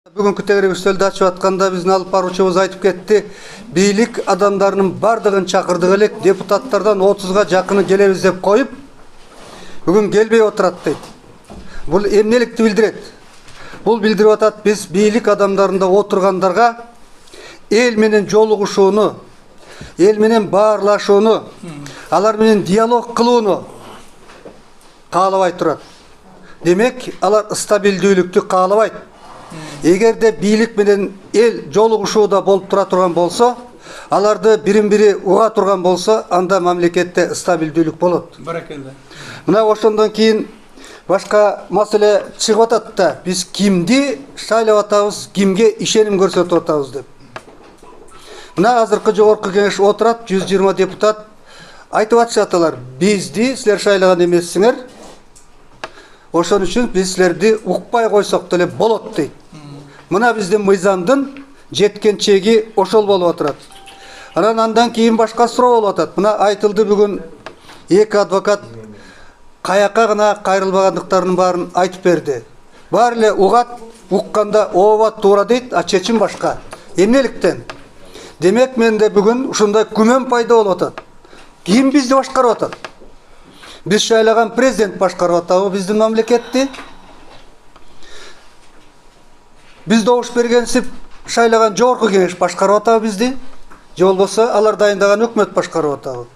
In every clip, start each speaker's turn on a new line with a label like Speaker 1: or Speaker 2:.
Speaker 1: Бүгүнкү тегерек үстөлдү ачып атканда биздин алып баруучубуз айтып кетти. Бийлик адамдарынын бардыгын чакырдык элек, депутаттардан 30га жакыны келебиз деп коюп, бүгүн келбей отурат дейт. Бул эмнеликти билдирет? Бул билдирип атат, биз бийлик адамдарында отургандарга эл менен жолугушууну, эл менен баарлашууну, алар менен диалог кылууну каалабай турат. Демек, алар стабилдүүлүктү каалабайт. Эгерде бийлик менен эл жолугушууда болуп тура турган болсо, аларды бирин-бири уга турган болсо, анда мамлекетте стабилдүүлүк болот.
Speaker 2: Баракелде.
Speaker 1: Мына ошондон кийин башка маселе чыгып атат да, биз кимди шайлап атабыз, кимге ишеним көрсөтүп атабыз деп. Мына азыркы жогорку кеңеш отурат, 120 депутат айтып атышат алар, бизди силер шайлаган эмессиңер. Ошон үчүн биз силерди укпай койсок деле болот дейт. Мына биздин мыйзамдын жеткен чеги ошол болуп атат. Андан кийин башка суроо болуп атат. Мына айтылды бүгүн эки адвокат каяка гана кайрылбагандыктарынын баарын айтып берди. Баары эле угат, укканда ооба туура дейт, а чечим башка. Эмнеликтен? Демек менде бүгүн ушундай күмөн пайда болуп атат. Ким бизди башкарып атат? Биз шайлаган президент башкарып атабы биздин мамлекетти? Биз добуш бергенсип шайлаган жогорку кеңеш башкарып атабы бизди? Же болбосо алар дайындаган өкмөт башкарып атабы?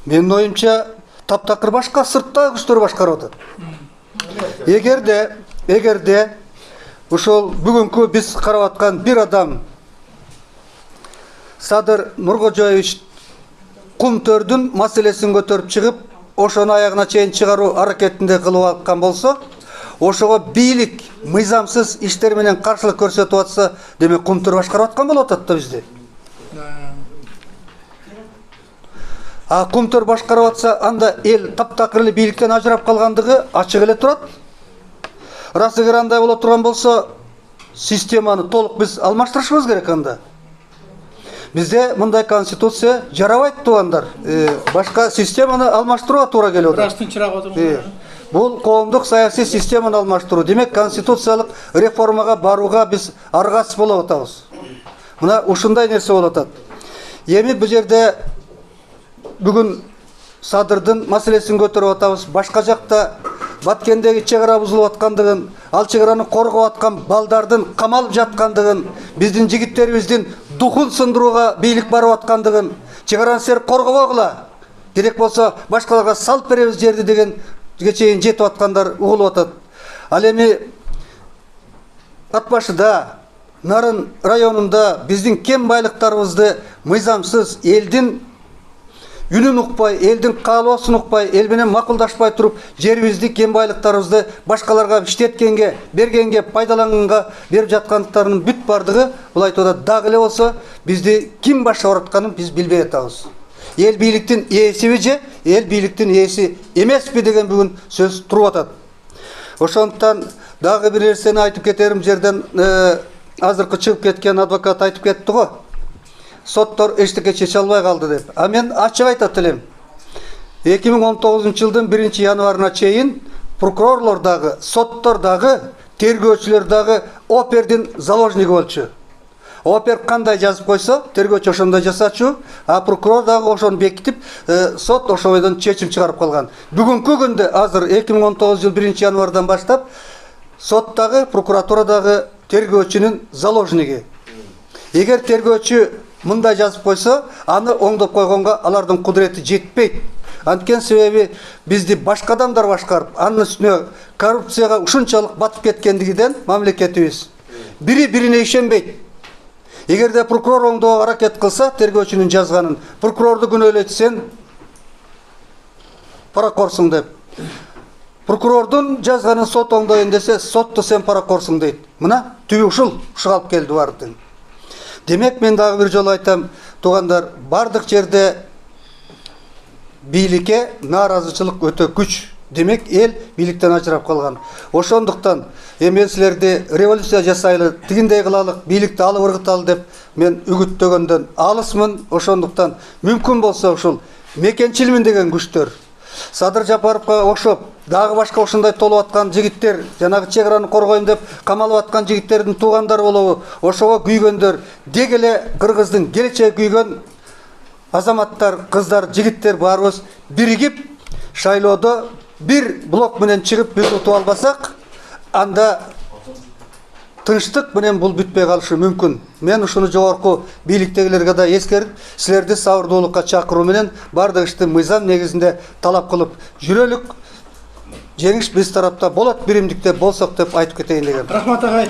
Speaker 1: Менин оюмча таптакыр башка сырттагы күчтөр башкарып атат. Эгерде ошол бүгүнкү биз карап аткан бир адам Садыр Нуркожоевич Кумтөрдүн маселесин көтөрүп чыгып, ошону аягына чейин чыгаруу аракетинде кылып аткан болсо, ошого бийлик мыйзамсыз иштер менен каршылык көрсөтүп атса, демек Кумтөр башкарып аткан болуп атат да бизди. А Кумтөр башкарып атса, анда эл таптакыр эле бийликтен ажырап калгандыгы ачык эле турат. Рас эгер андай боло турган болсо, системаны толук биз алмаштырышыбыз керек анда. Бизде мындай конституция жарабайт туугандар. Башка системаны алмаштырууга туура келип атат.
Speaker 2: Бираш тынчыраак отуруңуз.
Speaker 1: Бул коомдук саясий системаны алмаштыруу. Демек, конституциялык реформага барууга биз аргасыз болуп атабыз. Мына ушундай нерсе болуп атат. Эми бул жерде бүгүн Садырдын маселесин көтөрүп атабыз. Башка жакта Баткендеги чегара бузулуп аткандыгын, ал чегараны коргоп аткан балдардын камалып жаткандыгын, биздин жигиттерибиздин духун сындырууга бийлик барып аткандыгын, чегараны силер коргобогула, керек болсо башкаларга салып беребиз жерди дегенге чейин жетип аткандар угулуп атат. Ал эми ат башыда Нарын районунда биздин кен байлыктарыбызды мыйзамсыз элдин үнүн укпай, элдин каалоосун укпай, эл менен макулдашпай туруп, жерибизди, кен байлыктарыбызды башкаларга иштеткенге, бергенге, пайдаланганга берип жаткандыктарынын бүт бардыгы, бул айтып атат, дагы эле болсо бизди ким башкарып атканын биз билбей атабыз. Эл бийликтин ээсиби же, эл бийликтин ээси эмеспи деген бүгүн сөз туруп атат. Ошондуктан дагы бир нерсени айтып кетерим, жерден азыркы чыгып кеткен адвокат айтып кетти го. Соттор эчтеке чече албай калды деп. А мен ачык айтат элем. 2019-жылдын 1-январына чейин прокурорлор дагы, соттор дагы, тергөөчүлөр дагы опердин заложниги болчу. Опер кандай жазып койсо, тергөөчү ошондой жасачу, а прокурор дагы ошону бекитип, сот ошойдон чечим чыгарып калган. Бүгүнкү күндө азыр 2019-жыл 1-январдан баштап сот дагы, прокуратура дагы тергөөчүнүн заложниги. Эгер тергөөчү мындай жазып койсо, аны оңдоп койгонго алардын кудурети жетпейт. Анткени себеби бизди башка адамдар башкарып, анын үстүнө коррупцияга ушунчалык батып кеткендигинен мамлекетибиз бири-бирине ишенбейт. Эгерде прокурор оңдоого аракет кылса, тергөөчүнүн жазганын, прокурорду күнөөлөйт, сен паракорсуң деп. Прокурордун жазганын сот оңдойн десе, сотту сен паракорсуң дейт. Мына түбү ушул алып келди бардыгын. Демек, мен дагы бир жолу айтам, туугандар, бардык жерде бийликке нааразычылык өтө күч. Демек, эл бийликтен ажырап калган. Ошондуктан эми силерди революция жасайлы, тигиндей кылалык, бийликти алып ыргыталы деп мен үгүттөгөндөн алысмын. Ошондуктан мүмкүн болсо ушул мекенчилмин деген күчтөр, Садыр Жапаровқа окшоп, дагы башка ушундай толуп аткан жигиттер, жанагы чек араны коргойм деп камалып аткан жигиттердин туугандары болобу, ошого күйгөндөр, дег эле Кыргыздын келечеги күйгөн азаматтар, кыздар, жигиттер баарыбыз биригип шайлоодо бир блок менен чыгып биз утуп албасак, анда тынчтык менен бул бүтпөй калышы мүмкүн. Мен ушуну жогорку бийликтегилерге да эскерип, силерди сабырдуулукка чакыруу менен бардык ишти мыйзам негизинде талап кылып жүрөлүк. Жеңиш биз тарапта болот, биримдикте болсок деп айтып кетейин деген.
Speaker 2: Рахмат агай.